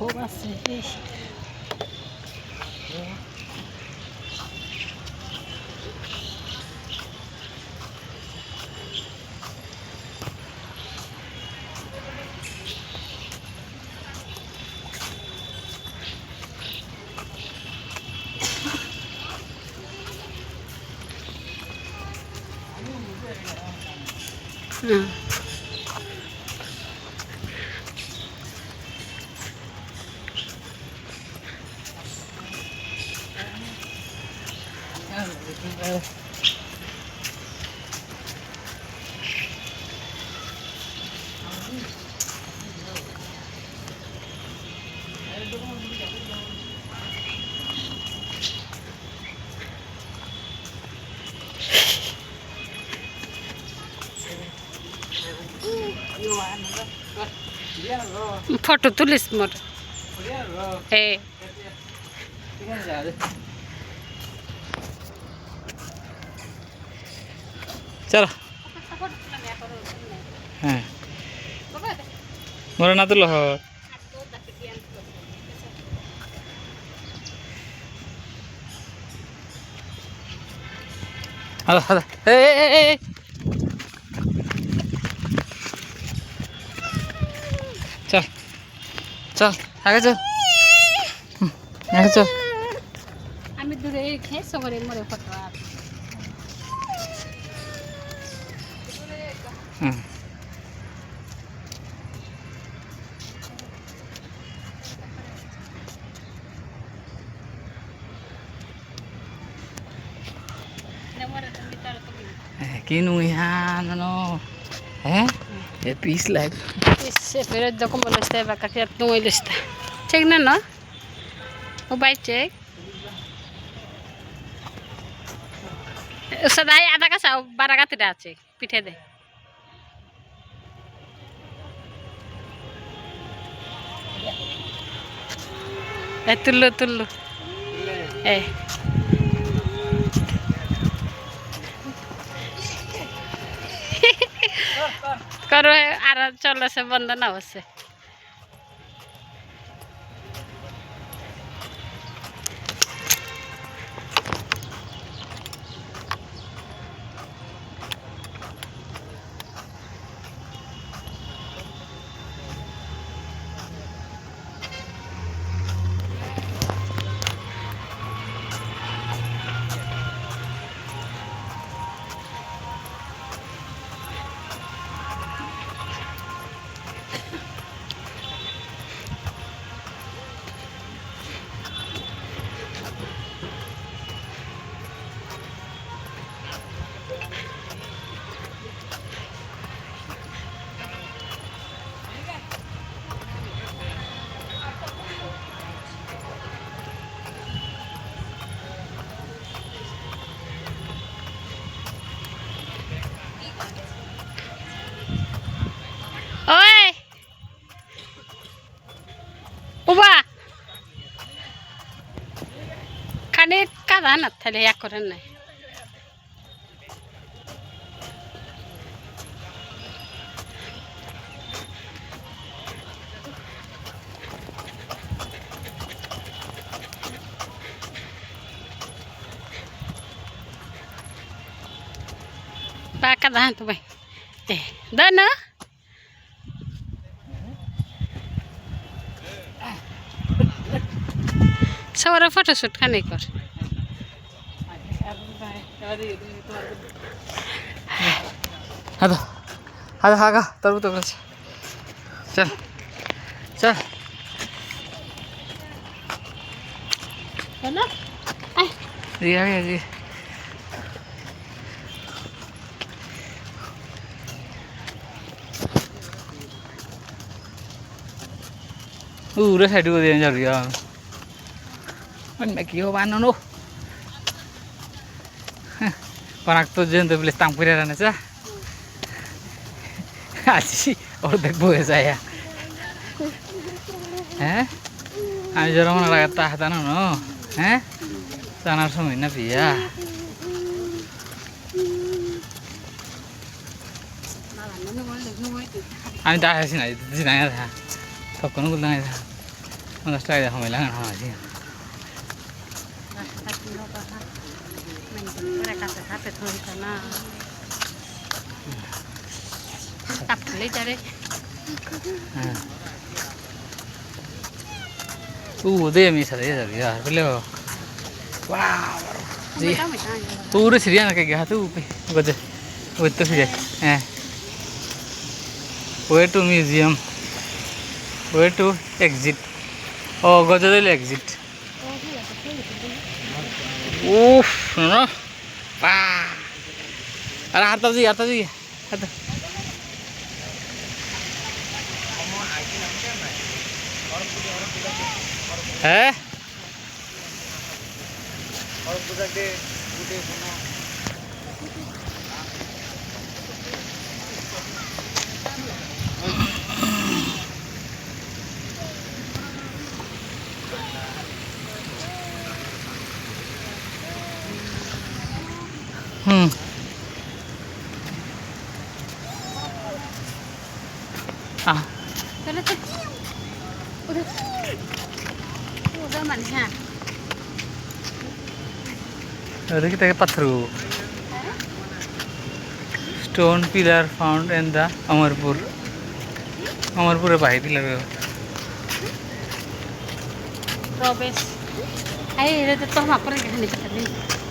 খুব আছে ফটো তুলিস মোর চলো হ্যাঁ মোরা না তুলো হ্যালো হ্যালো চল চল আগে চল আগে চল আমি দূরে খেয়ে সবারে মরে ফটো আর Kinu yan ano peace life इससे फिर दो को बोलते हैं बाकी अब तुम वही लिस्टा चेक ना ना वो बाई चेक सदाई आधा का साव 12 का तेरा चेक पीठे दे तुल्लू तुल्लू करो आर चलो से बंद ना हो से ओए उबा खाने का दाना थले या करन नहीं बाका दाना तो भाई दाना सवार फोटो शूट खाने कर ada ada haga taruh tuh guys चल चल है ना iya iya iya udah saya dulu dia nyari ya anh mẹ kêu bán nó nô còn ác tôi dân tôi bị tăng quay ra này chứ 아씨 어디 보여줘야 에? 아니 저러면 나갔다 하다는 너 에? 짠할 수 있나 비야 아니 다 하시나 지나야 다 덕분에 굴러야 다 50 টাকা দিয়ে কমাইলাম আছে রাস্তা kilo বাহা main কাছে হাতে ধরিতা না তাপলে যারে হ্যাঁ দে আমি সাথে যাবি यार বলে वाह जी पूरे सीढ़ियाँ लगे गया तो गजे वो तो फिर हैं way to museum way to exit oh गजदल exit उफ ना वाह अरे आता जी आता है हाँ चलो तो उधर उधर मन है अरे कितने पत्थर stone pillar found in the Amarpur भाई पिलर प्रवेश अरे ये तो हम आपको कहने